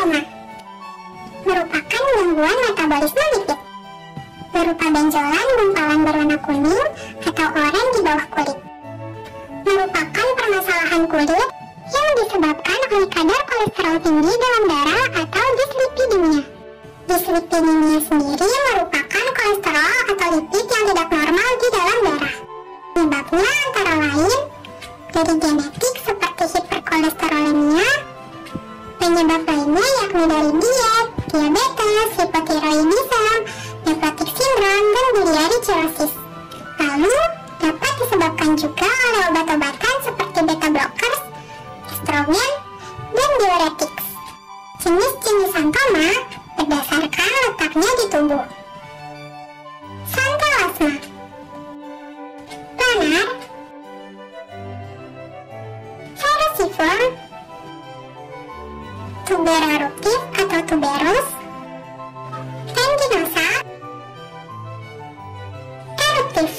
lipoma, merupakan gangguan metabolisme lipid berupa benjolan gumpalan berwarna kuning atau oranye di bawah kulit. Merupakan permasalahan kulit yang disebabkan oleh kadar kolesterol tinggi dalam darah atau dislipidemia. Dislipidemia sendiri merupakan kolesterol atau lipid yang tidak normal di dalam darah. Penyebabnya antara lain dari genetik seperti hiperkolesterolemia. Penyebab lainnya yakni dari diet, diabetes, hipotiroidisme, nephrotic syndrome, dan biliary cirrhosis. Lalu, dapat disebabkan juga oleh obat-obatan seperti beta blockers, estrogen, dan diuretics. Jenis-jenis santoma berdasarkan letaknya di tubuh. Santolasma, planar, verruciform, tuberaruptif atau tuberous, tendinosa, eruptif.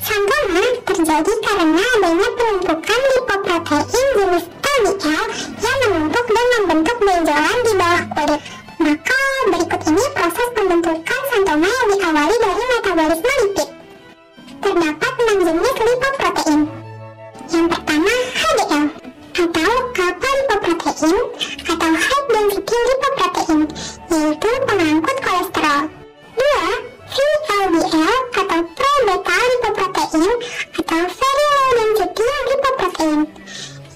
Santoma terjadi karena adanya penumpukan lipoprotein jenis LDL yang menumpuk dan membentuk benjolan di bawah kulit. Maka berikut ini proses pembentukan santoma yang diawali dari metabolisme lipid. Terdapat 6 jenis lipoprotein. Yang pertama HDL atau kappa lipoprotein atau high density lipoprotein, yaitu pengangkut kolesterol. 2. VLDL atau pro beta lipoprotein atau very low density lipoprotein,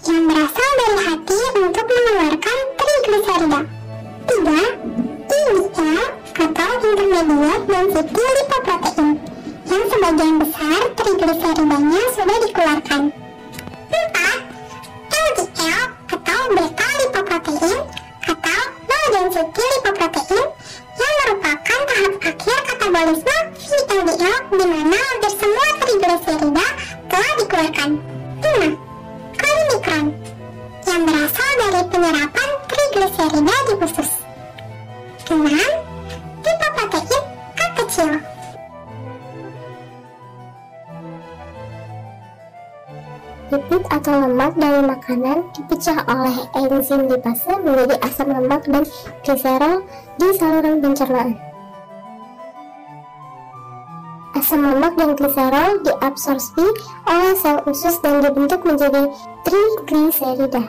yang berasal dari hati untuk mengeluarkan trigliserida. 3. IDL atau intermediate density lipoprotein, yang sebagian besar trigliseridanya sudah dikeluarkan. 4. LDL atau beta lipoprotein atau low density lipoprotein, yang merupakan tahap akhir katabolisme VLDL di mana hampir semua trigliserida telah dikeluarkan. 5. Chylomicron, yang berasal dari penyerapan trigliserida di usus. 6. Lipoprotein A kecil. Lipid atau lemak dari makanan dipecah oleh enzim lipase menjadi asam lemak dan gliserol di saluran pencernaan. Asam lemak dan gliserol diabsorpsi oleh sel usus dan dibentuk menjadi trigliserida.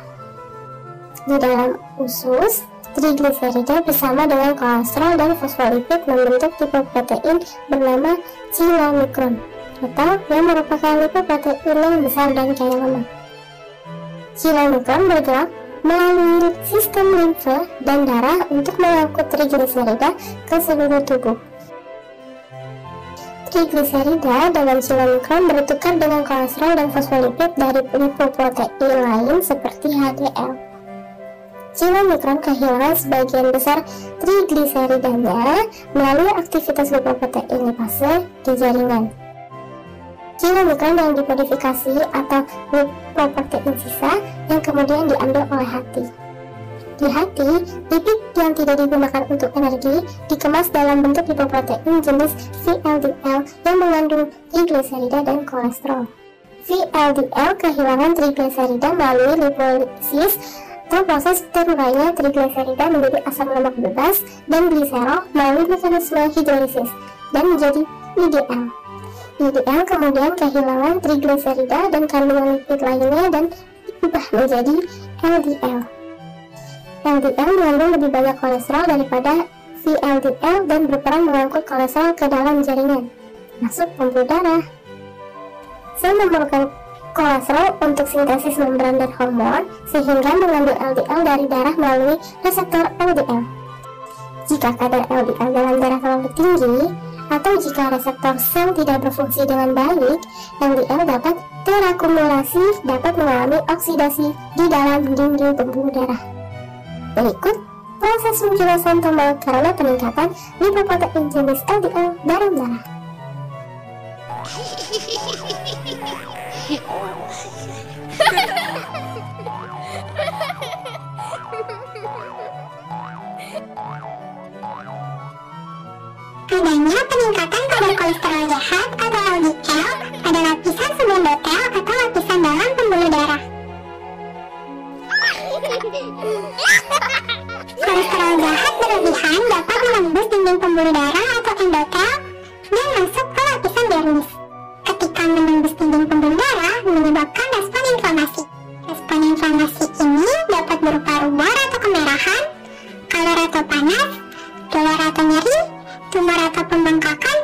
Di dalam usus, trigliserida bersama dengan kolesterol dan fosfolipid membentuk lipoprotein bernama chylomicron, atau yang merupakan lipoprotein yang besar dan kaya lemak. Chylomicron bergerak melalui sistem limfe dan darah untuk mengangkut trigliserida ke seluruh tubuh. Trigliserida dalam chylomicron bertukar dengan kolesterol dan fosfolipid dari lipoprotein lain seperti HDL. Chylomicron kehilangan sebagian besar trigliseridanya melalui aktivitas lipoprotein lipase di jaringan. Chylomicron yang dimodifikasi atau lipoprotein sisa yang kemudian diambil oleh hati. Di hati, lipid yang tidak digunakan untuk energi dikemas dalam bentuk lipoprotein jenis VLDL yang mengandung trigliserida dan kolesterol. VLDL kehilangan trigliserida melalui lipolisis atau proses terurainya trigliserida menjadi asam lemak bebas dan gliserol melalui mekanisme hidrolisis dan menjadi IDL. IDL kemudian kehilangan trigliserida dan kandungan lipid lainnya dan diubah menjadi LDL. LDL mengandung lebih banyak kolesterol daripada VLDL dan berperan mengangkut kolesterol ke dalam jaringan, masuk pembuluh darah. Sel memerlukan kolesterol untuk sintesis membran dan hormon, sehingga mengambil LDL dari darah melalui reseptor LDL. Jika kadar LDL dalam darah terlalu tinggi, atau jika reseptor sel tidak berfungsi dengan baik, LDL dapat terakumulasi, dapat mengalami oksidasi di dalam dinding pembuluh darah. Berikut proses munculnya santoma karena peningkatan lipoprotein jenis LDL dalam darah. Adanya peningkatan kadar kolesterol jahat atau LDL pada lapisan sebelum betel atau lapisan dalam menyebabkan respon inflamasi. Respon inflamasi ini dapat berupa rubor atau kemerahan, kalor atau panas, dolor atau nyeri, tumor atau pembengkakan,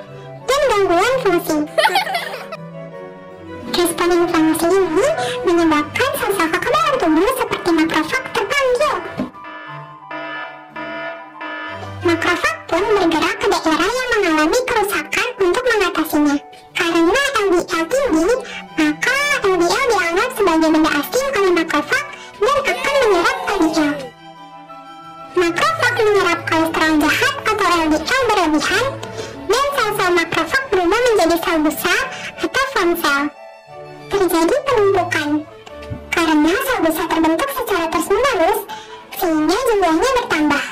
dan gangguan fungsi. Respon inflamasi ini menyebabkan sel-sel kekebalan tubuh seperti makrofag terpanggil. Makrofag pun bergerak ke daerah yang mengalami kerusakan untuk mengatasinya. Karena LDL tinggi, maka LDL dianggap sebagai benda asing oleh makrofag dan akan menyerap LDL. Makrofag menyerap kolesterol jahat atau LDL berlebihan, dan sel-sel makrofag berubah menjadi sel busa atau flam sel. Terjadi penumpukan. Karena sel busa terbentuk secara terus-menerus, sehingga jumlahnya bertambah.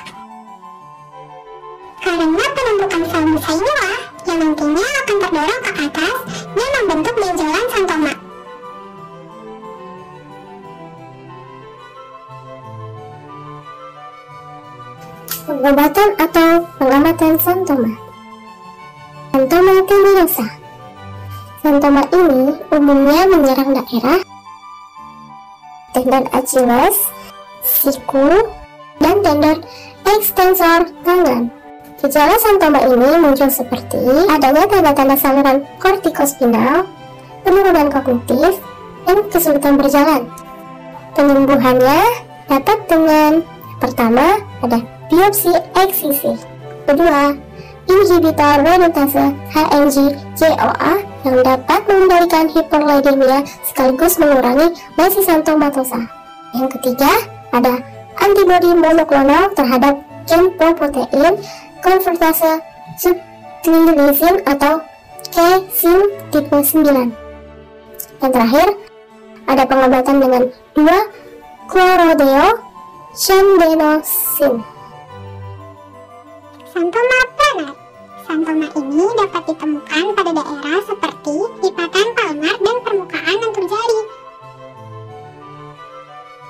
Karena penumpukan sel busa inilah yang nantinya akan terdorong ke atas dan membentuk benjolan santoma. Pengobatan atau pengamatan santoma. Santoma tendidosa. Santoma ini umumnya menyerang daerah tendon Achilles, siku, dan tendon ekstensor tangan. Gejala santoma ini muncul seperti adanya tanda-tanda saluran kortikospinal, penurunan kognitif, dan kesulitan berjalan. Penyembuhannya dapat dengan pertama ada biopsi eksisi, kedua inhibitor reduktase HNG-CoA yang dapat mengendalikan hiperlipidemia sekaligus mengurangi masi santomatosa. Yang ketiga ada antibodi monoklonal terhadap gen proprotein konvertase subclinisin atau K-SIN tipe 9. Dan terakhir, ada pengobatan dengan 2-chlorodeo-chandenosin. Santoma planar. Santoma ini dapat ditemukan pada daerah seperti lipatan palmar dan permukaan lentur jari.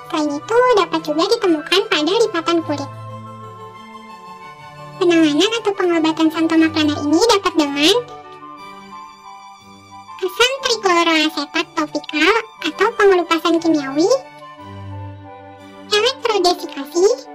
Selain itu, dapat juga ditemukan pada lipatan kulit. Penanganan atau pengobatan santoma planar ini dapat dengan asam trikloroasetat topikal atau pengelupasan kimiawi, elektrodesikasi,